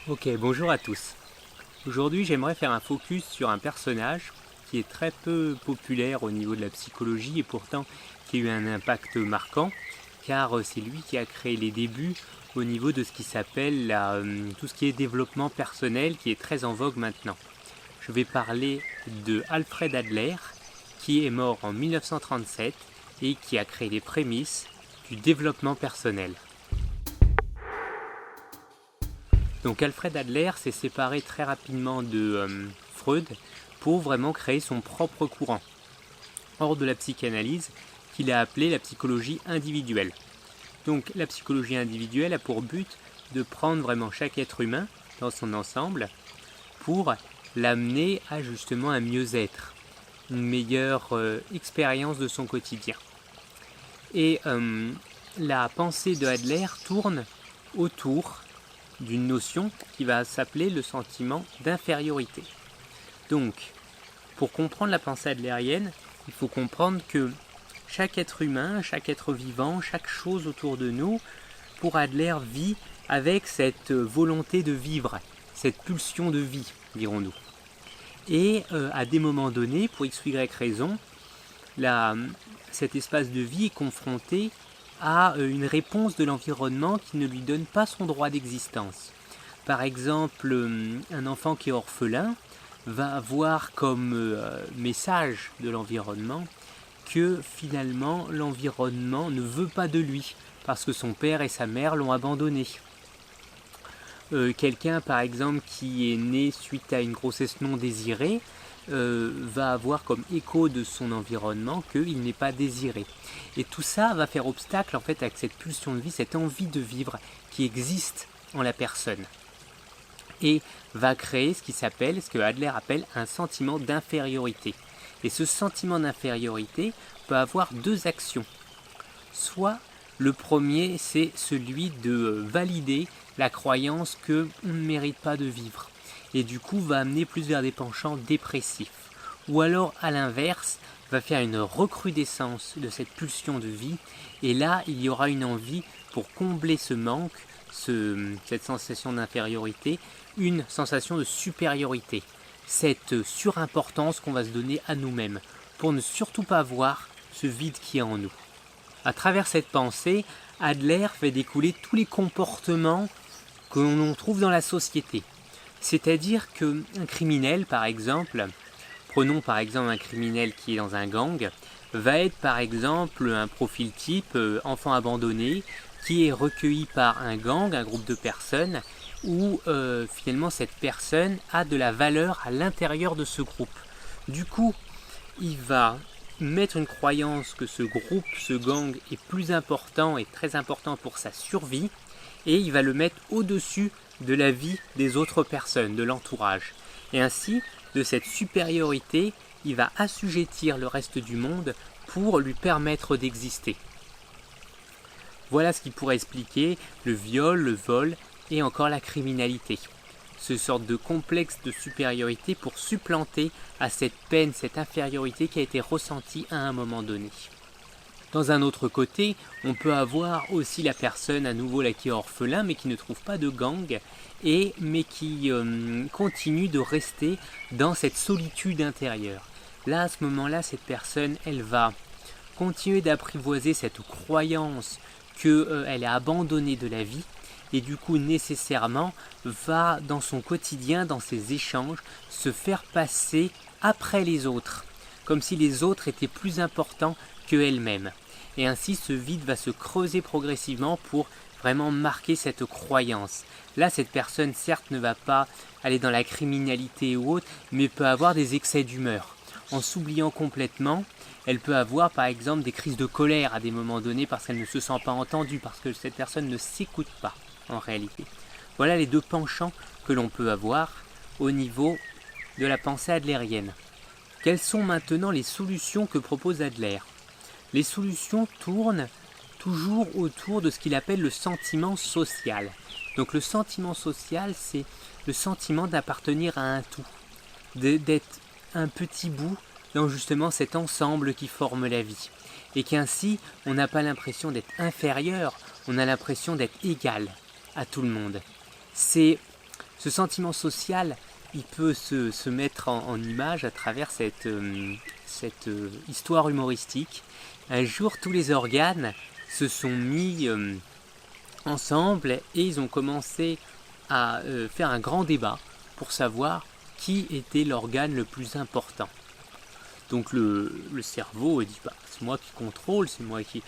Ok, bonjour à tous. Aujourd'hui, j'aimerais faire un focus sur un personnage qui est très peu populaire au niveau de la psychologie et pourtant qui a eu un impact marquant, car c'est lui qui a créé les débuts au niveau de ce qui s'appelle tout ce qui est développement personnel, qui est très en vogue maintenant. Je vais parler de Alfred Adler, qui est mort en 1937 et qui a créé les prémices du développement personnel. Donc Alfred Adler s'est séparé très rapidement de Freud pour vraiment créer son propre courant, hors de la psychanalyse, qu'il a appelé la psychologie individuelle. Donc la psychologie individuelle a pour but de prendre vraiment chaque être humain dans son ensemble pour l'amener à justement un mieux-être, une meilleure expérience de son quotidien. Et la pensée de Adler tourne autour d'une notion qui va s'appeler le sentiment d'infériorité. Donc, pour comprendre la pensée adlérienne, il faut comprendre que chaque être humain, chaque être vivant, chaque chose autour de nous, pour Adler, vit avec cette volonté de vivre, cette pulsion de vie, dirons-nous. Et à des moments donnés, pour x ou y raison, cet espace de vie est confronté à une réponse de l'environnement qui ne lui donne pas son droit d'existence. Par exemple, un enfant qui est orphelin va avoir comme message de l'environnement que finalement l'environnement ne veut pas de lui parce que son père et sa mère l'ont abandonné. Quelqu'un par exemple qui est né suite à une grossesse non désirée va avoir comme écho de son environnement qu'il n'est pas désiré. Et tout ça va faire obstacle en fait avec cette pulsion de vie, cette envie de vivre qui existe en la personne. Et va créer ce que Adler appelle un sentiment d'infériorité. Et ce sentiment d'infériorité peut avoir deux actions. Soit le premier, c'est celui de valider la croyance qu'on ne mérite pas de vivre. Et du coup va amener plus vers des penchants dépressifs. Ou alors à l'inverse, va faire une recrudescence de cette pulsion de vie. Et là, il y aura une envie pour combler ce manque, cette sensation d'infériorité, une sensation de supériorité. Cette surimportance qu'on va se donner à nous-mêmes, pour ne surtout pas voir ce vide qui est en nous. À travers cette pensée, Adler fait découler tous les comportements que l'on trouve dans la société. C'est-à-dire qu'un criminel, par exemple, prenons par exemple un criminel qui est dans un gang, va être par exemple un profil type enfant abandonné qui est recueilli par un gang, un groupe de personnes, où finalement cette personne a de la valeur à l'intérieur de ce groupe. Du coup, il va mettre une croyance que ce groupe, ce gang est plus important et très important pour sa survie, et il va le mettre au-dessus de la vie des autres personnes, de l'entourage. Et ainsi, de cette supériorité, il va assujettir le reste du monde pour lui permettre d'exister. Voilà ce qui pourrait expliquer le viol, le vol et encore la criminalité. Ce sorte de complexe de supériorité pour supplanter à cette peine, cette infériorité qui a été ressentie à un moment donné. Dans un autre côté, on peut avoir aussi la personne à nouveau là qui est orphelin mais qui ne trouve pas de gang mais qui continue de rester dans cette solitude intérieure. Là, à ce moment-là, cette personne, elle va continuer d'apprivoiser cette croyance qu'elle est abandonnée de la vie et du coup nécessairement va dans son quotidien, dans ses échanges, se faire passer après les autres, comme si les autres étaient plus importants qu'elle-même. Et ainsi ce vide va se creuser progressivement pour vraiment marquer cette croyance. Là, cette personne certes ne va pas aller dans la criminalité ou autre, mais peut avoir des excès d'humeur. En s'oubliant complètement, elle peut avoir par exemple des crises de colère à des moments donnés parce qu'elle ne se sent pas entendue, parce que cette personne ne s'écoute pas en réalité. Voilà les deux penchants que l'on peut avoir au niveau de la pensée adlérienne. Quelles sont maintenant les solutions que propose Adler ? Les solutions tournent toujours autour de ce qu'il appelle le sentiment social. Donc le sentiment social, c'est le sentiment d'appartenir à un tout, d'être un petit bout dans justement cet ensemble qui forme la vie. Et qu'ainsi, on n'a pas l'impression d'être inférieur, on a l'impression d'être égal à tout le monde. C'est Ce sentiment social, il peut se mettre en image à travers cette histoire humoristique. Un jour, tous les organes se sont mis ensemble et ils ont commencé à faire un grand débat pour savoir qui était l'organe le plus important. Donc le cerveau dit bah, c'est moi qui contrôle, c'est moi qui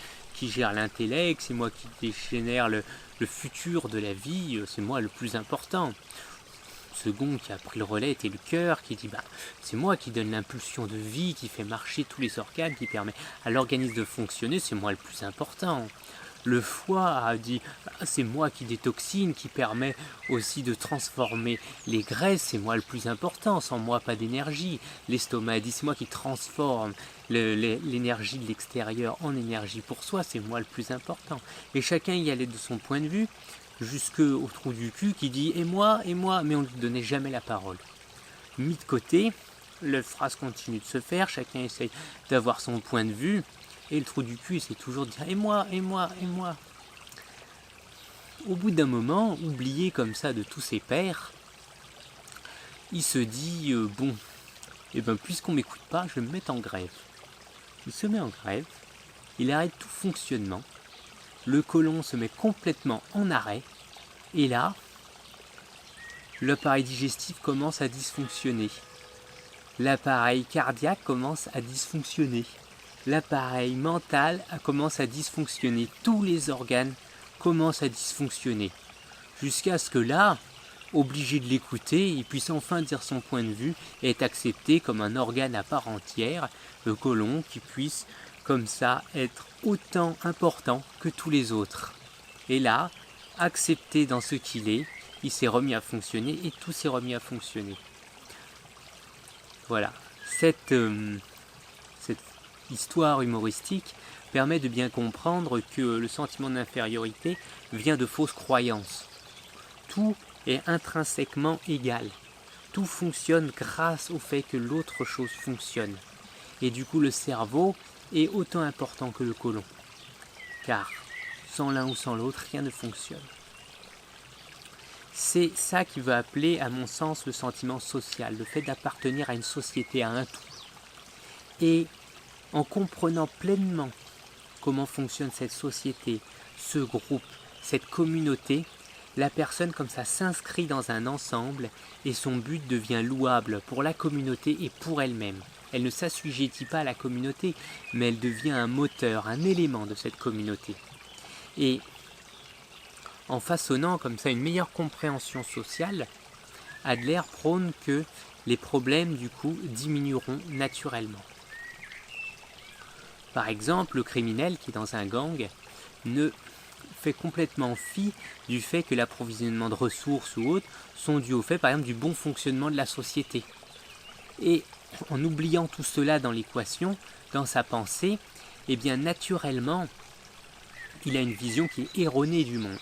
gère l'intellect, c'est moi qui génère le futur de la vie, c'est moi le plus important. Le second qui a pris le relais était le cœur qui dit bah, c'est moi qui donne l'impulsion de vie, qui fait marcher tous les organes, qui permet à l'organisme de fonctionner, c'est moi le plus important. Le foie a dit c'est moi qui détoxine, qui permet aussi de transformer les graisses, c'est moi le plus important, sans moi pas d'énergie. L'estomac a dit c'est moi qui transforme l'énergie de l'extérieur en énergie pour soi, c'est moi le plus important. Et chacun y allait de son point de vue, jusqu'au trou du cul qui dit et moi, mais on ne lui donnait jamais la parole. Mis de côté, la phrase continue de se faire, chacun essaye d'avoir son point de vue. Et le trou du cul, c'est toujours de dire et moi. Au bout d'un moment, oublié comme ça de tous ses pairs, il se dit bon, puisqu'on m'écoute pas, je vais me mettre en grève. Il se met en grève, il arrête tout fonctionnement, le côlon se met complètement en arrêt, et là, l'appareil digestif commence à dysfonctionner. L'appareil cardiaque commence à dysfonctionner. L'appareil mental commence à dysfonctionner. Tous les organes commencent à dysfonctionner. Jusqu'à ce que là, obligé de l'écouter, il puisse enfin dire son point de vue et être accepté comme un organe à part entière, le côlon, qui puisse comme ça être autant important que tous les autres. Et là, accepté dans ce qu'il est, il s'est remis à fonctionner et tout s'est remis à fonctionner. Voilà, cette histoire humoristique permet de bien comprendre que le sentiment d'infériorité vient de fausses croyances. Tout est intrinsèquement égal. Tout fonctionne grâce au fait que l'autre chose fonctionne. Et du coup, le cerveau est autant important que le côlon. Car sans l'un ou sans l'autre, rien ne fonctionne. C'est ça qui veut appeler, à mon sens, le sentiment social, le fait d'appartenir à une société, à un tout. Et en comprenant pleinement comment fonctionne cette société, ce groupe, cette communauté, la personne comme ça s'inscrit dans un ensemble et son but devient louable pour la communauté et pour elle-même. Elle ne s'assujettit pas à la communauté, mais elle devient un moteur, un élément de cette communauté. Et en façonnant comme ça une meilleure compréhension sociale, Adler prône que les problèmes du coup diminueront naturellement. Par exemple, le criminel qui est dans un gang ne fait complètement fi du fait que l'approvisionnement de ressources ou autres sont dus au fait, par exemple, du bon fonctionnement de la société. Et en oubliant tout cela dans l'équation, dans sa pensée, eh bien naturellement, il a une vision qui est erronée du monde.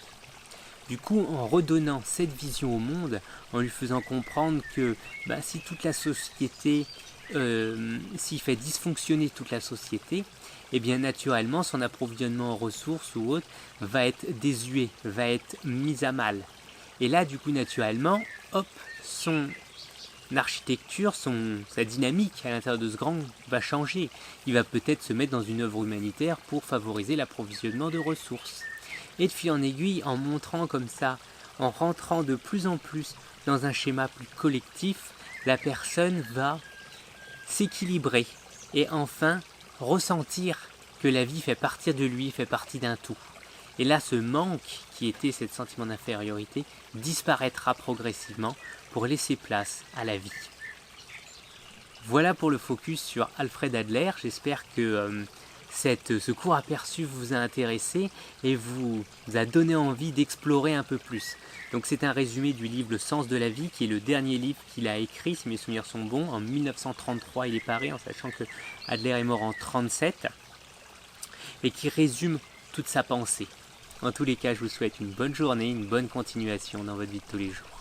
Du coup, en redonnant cette vision au monde, en lui faisant comprendre que si toute la société, s'il fait dysfonctionner toute la société, eh bien naturellement son approvisionnement en ressources ou autre va être désuet, va être mis à mal. Et là, du coup, naturellement, hop, son architecture, sa dynamique à l'intérieur de ce gang va changer. Il va peut-être se mettre dans une œuvre humanitaire pour favoriser l'approvisionnement de ressources. Et de fil en aiguille, en montrant comme ça, en rentrant de plus en plus dans un schéma plus collectif, la personne va s'équilibrer et enfin ressentir que la vie fait partie de lui, fait partie d'un tout. Et là, ce manque qui était ce sentiment d'infériorité disparaîtra progressivement pour laisser place à la vie. Voilà pour le focus sur Alfred Adler. J'espère que ce court aperçu vous a intéressé et vous a donné envie d'explorer un peu plus. Donc c'est un résumé du livre Le sens de la vie, qui est le dernier livre qu'il a écrit, si mes souvenirs sont bons. En 1933, il est paru, en sachant que Adler est mort en 1937, et qui résume toute sa pensée. En tous les cas, je vous souhaite une bonne journée, une bonne continuation dans votre vie de tous les jours.